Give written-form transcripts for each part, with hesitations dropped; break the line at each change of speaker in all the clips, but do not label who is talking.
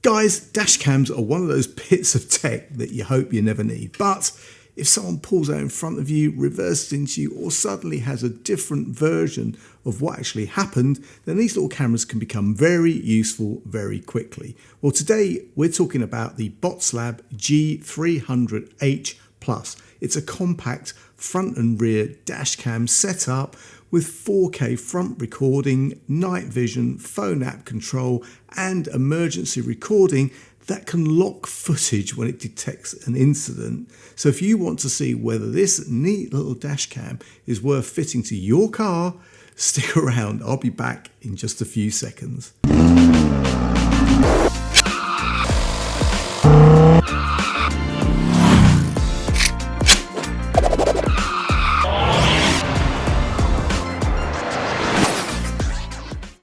Guys, dash cams are one of those bits of tech that you hope you never need. But if someone pulls out in front of you, reverses into you, or suddenly has a different version of what actually happened, then these little cameras can become very useful very quickly. Well, today we're talking about the Botslab G300H Plus. It's a compact front and rear dash cam setup with 4K front recording, night vision, phone app control, and emergency recording that can lock footage when it detects an incident. So if you want to see whether this neat little dash cam is worth fitting to your car, stick around. I'll be back in just a few seconds.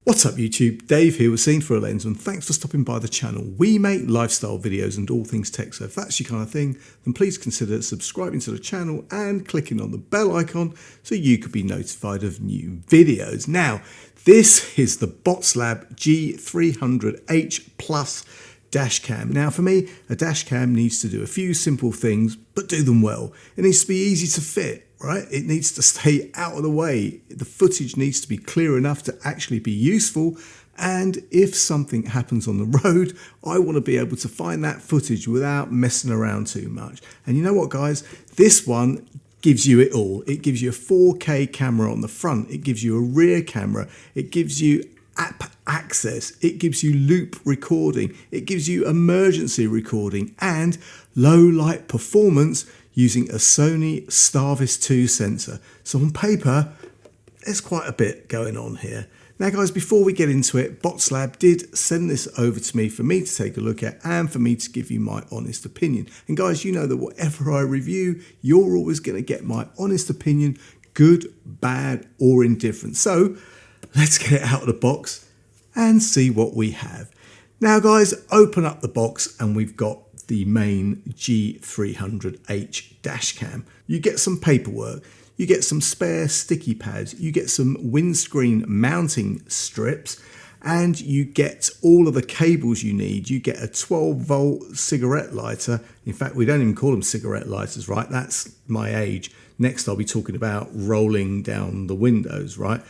What's up YouTube, Dave here with Seen Through a Lens, and thanks for stopping by the channel. We make lifestyle videos and all things tech, so if that's your kind of thing, then please consider subscribing to the channel and clicking on the bell icon so you could be notified of new videos. Now, this is the Botslab G300H Plus dash cam. Now for me, a dash cam needs to do a few simple things, but do them well. It needs to be easy to fit. Right? It needs to stay out of the way. The footage needs to be clear enough to actually be useful. And if something happens on the road, I want to be able to find that footage without messing around too much. And you know what, guys? This one gives you it all. It gives you a 4K camera on the front. It gives you a rear camera. It gives you app access. It gives you loop recording. It gives you emergency recording and low light performance using a Sony Starvis 2 sensor. So on paper, there's quite a bit going on here. Now guys, before we get into it, Botslab did send this over to me for me to take a look at and for me to give you my honest opinion. And guys, you know that whatever I review, you're always gonna get my honest opinion, good, bad, or indifferent. So let's get it out of the box and see what we have. Now guys, open up the box and we've got the main G300H dash cam. You get some paperwork, you get some spare sticky pads, you get some windscreen mounting strips, and you get all of the cables you need. You get a 12-volt cigarette lighter. In fact, we don't even call them cigarette lighters, right? That's my age. Next, I'll be talking about rolling down the windows, right?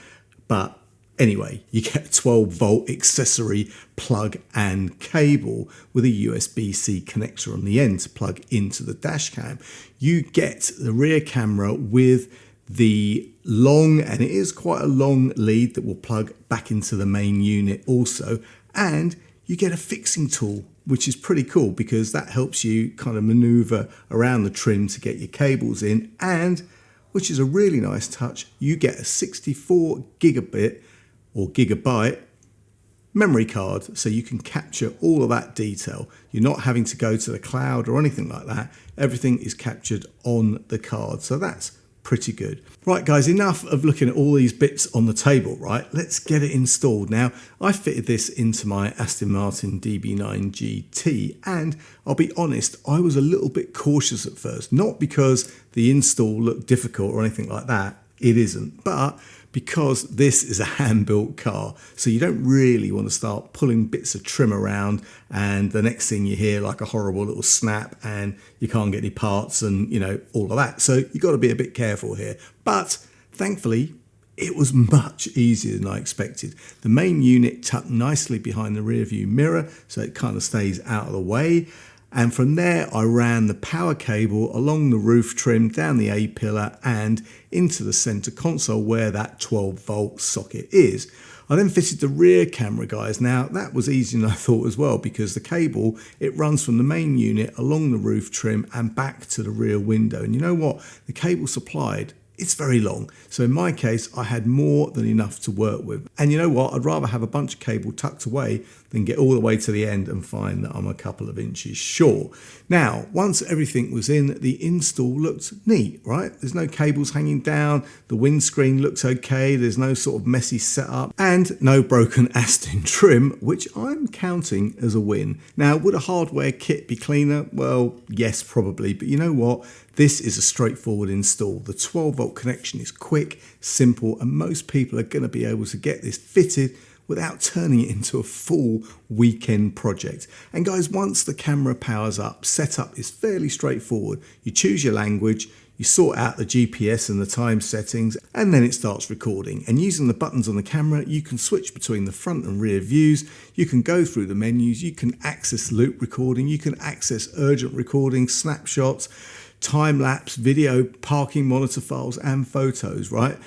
But anyway, you get a 12-volt accessory plug and cable with a USB-C connector on the end to plug into the dash cam. You get the rear camera with the long, and it is quite a long lead that will plug back into the main unit also. And you get a fixing tool, which is pretty cool because that helps you kind of maneuver around the trim to get your cables in. And, which is a really nice touch, you get a 64 gigabit or gigabyte memory card, so you can capture all of that detail. You're not having to go to the cloud or anything like that. Everything is captured on the card, so that's pretty good. Right guys, enough of looking at all these bits on the table, right? Let's get it installed. Now, I fitted this into my Aston Martin DB9 GT, and I'll be honest, I was a little bit cautious at first, not because the install looked difficult or anything like that. It isn't, but because this is a hand-built car, so you don't really want to start pulling bits of trim around and the next thing you hear like a horrible little snap and you can't get any parts and you know all of that. So you've got to be a bit careful here. But thankfully it was much easier than I expected. The main unit tucked nicely behind the rear view mirror so it kind of stays out of the way. And from there, I ran the power cable along the roof trim, down the A-pillar and into the center console where that 12-volt socket is. I then fitted the rear camera, guys. Now, that was easier than I thought as well because the cable, it runs from the main unit along the roof trim and back to the rear window. And you know what? The cable supplied, it's very long. So in my case, I had more than enough to work with. And you know what? I'd rather have a bunch of cable tucked away than get all the way to the end and find that I'm a couple of inches short. Now, once everything was in, the install looked neat, right? There's no cables hanging down. The windscreen looks okay. There's no sort of messy setup and no broken Aston trim, which I'm counting as a win. Now, would a hardware kit be cleaner? Well, yes, probably. But you know what? This is a straightforward install. The 12-volt connection is quick, simple, and most people are going to be able to get this fitted without turning it into a full weekend project. And guys, once the camera powers up, setup is fairly straightforward. You choose your language, you sort out the GPS and the time settings, and then it starts recording. And using the buttons on the camera, you can switch between the front and rear views, you can go through the menus, you can access loop recording, you can access urgent recording, snapshots, time-lapse video, parking monitor files, and photos, right?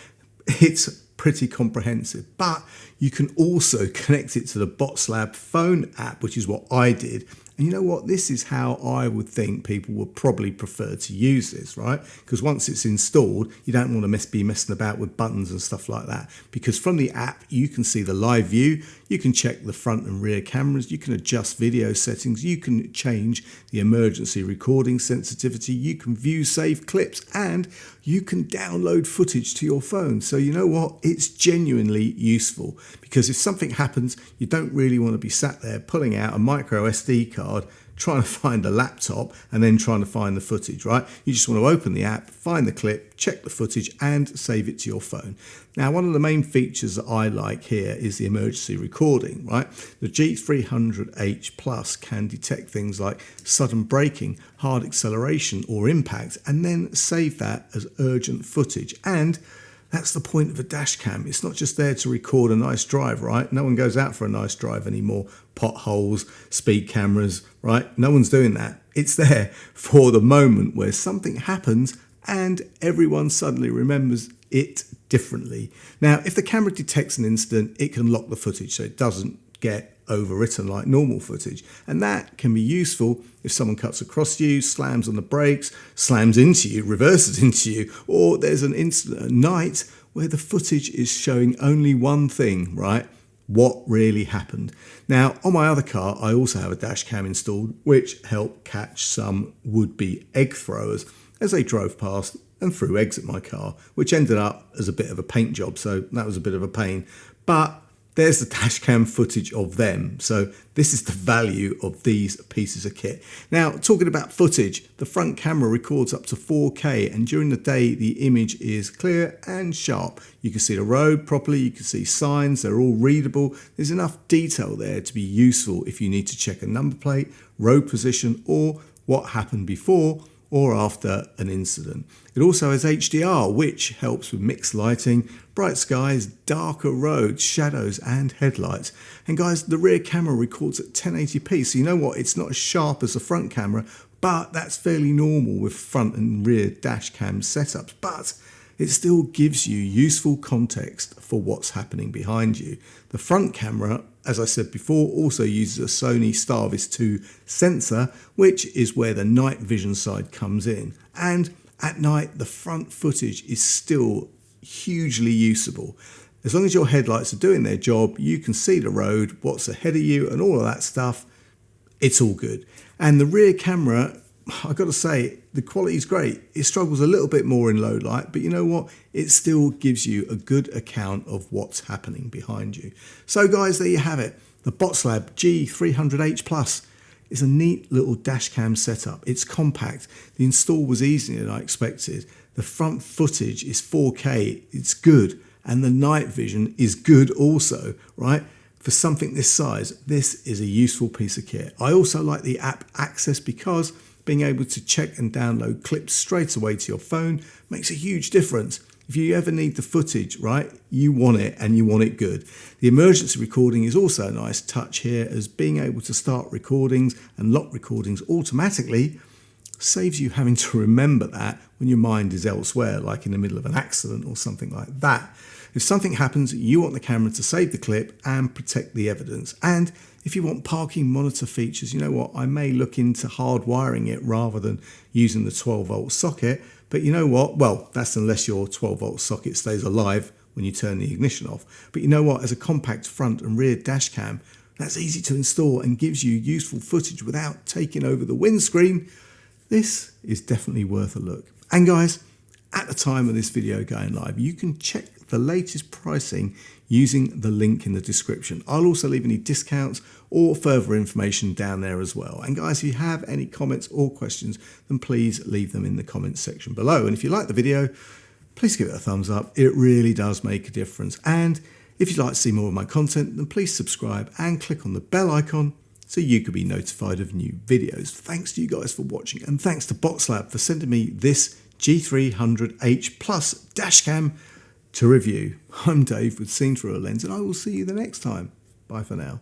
It's pretty comprehensive, but you can also connect it to the Botslab phone app, which is what I did. And you know what? This is how I would think people would probably prefer to use this, right? Because once it's installed, you don't want to be messing about with buttons and stuff like that. Because from the app, you can see the live view, you can check the front and rear cameras, you can adjust video settings, you can change the emergency recording sensitivity, you can view saved clips, and you can download footage to your phone. So you know what? It's genuinely useful, because if something happens, you don't really want to be sat there pulling out a micro SD card, trying to find the laptop and then trying to find the footage, right? You just want to open the app, find the clip, check the footage, and save it to your phone. Now, one of the main features that I like here is the emergency recording, right? The G300H Plus can detect things like sudden braking, hard acceleration, or impact, and then save that as urgent footage. And that's the point of a dash cam. It's not just there to record a nice drive, right? No one goes out for a nice drive anymore. Potholes, speed cameras, right? No one's doing that. It's there for the moment where something happens and everyone suddenly remembers it differently. Now, if the camera detects an incident, it can lock the footage so it doesn't get overwritten like normal footage. And that can be useful if someone cuts across you, slams on the brakes, slams into you, reverses into you, or there's an incident at night where the footage is showing only one thing, right? What really happened. Now, on my other car, I also have a dash cam installed, which helped catch some would-be egg throwers as they drove past and threw eggs at my car, which ended up as a bit of a paint job, so that was a bit of a pain. But there's the dash cam footage of them. So this is the value of these pieces of kit. Now, talking about footage, the front camera records up to 4K, and during the day, the image is clear and sharp. You can see the road properly, you can see signs, they're all readable. There's enough detail there to be useful if you need to check a number plate, road position, or what happened before or after an incident. It also has HDR, which helps with mixed lighting, bright skies, darker roads, shadows, and headlights. And guys, the rear camera records at 1080p, so you know what? It's not as sharp as the front camera, but that's fairly normal with front and rear dash cam setups. But it still gives you useful context for what's happening behind you. The front camera, as I said before, also uses a Sony Starvis 2 sensor, which is where the night vision side comes in. And at night, the front footage is still hugely usable. As long as your headlights are doing their job, you can see the road, what's ahead of you, and all of that stuff. It's all good. And the rear camera, I've got to say, the quality is great. It struggles a little bit more in low light, but you know what? It still gives you a good account of what's happening behind you. So guys, there you have it. The Botslab G300H Plus is a neat little dash cam setup. It's compact. The install was easier than I expected. The front footage is 4K. It's good. And the night vision is good also, right? For something this size, this is a useful piece of kit. I also like the app access because being able to check and download clips straight away to your phone makes a huge difference. If you ever need the footage, right, you want it and you want it good. The emergency recording is also a nice touch here, as being able to start recordings and lock recordings automatically saves you having to remember that when your mind is elsewhere, like in the middle of an accident or something like that. If something happens, you want the camera to save the clip and protect the evidence. And if you want parking monitor features, you know what, I may look into hardwiring it rather than using the 12-volt socket. But you know what, well, that's unless your 12-volt socket stays alive when you turn the ignition off. But you know what, as a compact front and rear dash cam, that's easy to install and gives you useful footage without taking over the windscreen. This is definitely worth a look. And guys, at the time of this video going live, you can check the latest pricing using the link in the description. I'll also leave any discounts or further information down there as well. And guys, if you have any comments or questions, then please leave them in the comments section below. And if you like the video, please give it a thumbs up. It really does make a difference. And If you'd like to see more of my content, then please subscribe and click on the bell icon so you could be notified of new videos. Thanks to you guys for watching, and thanks to Botslab for sending me this G300H Plus dashcam to review. I'm Dave with Seen Through a Lens, and I will see you the next time. Bye for now.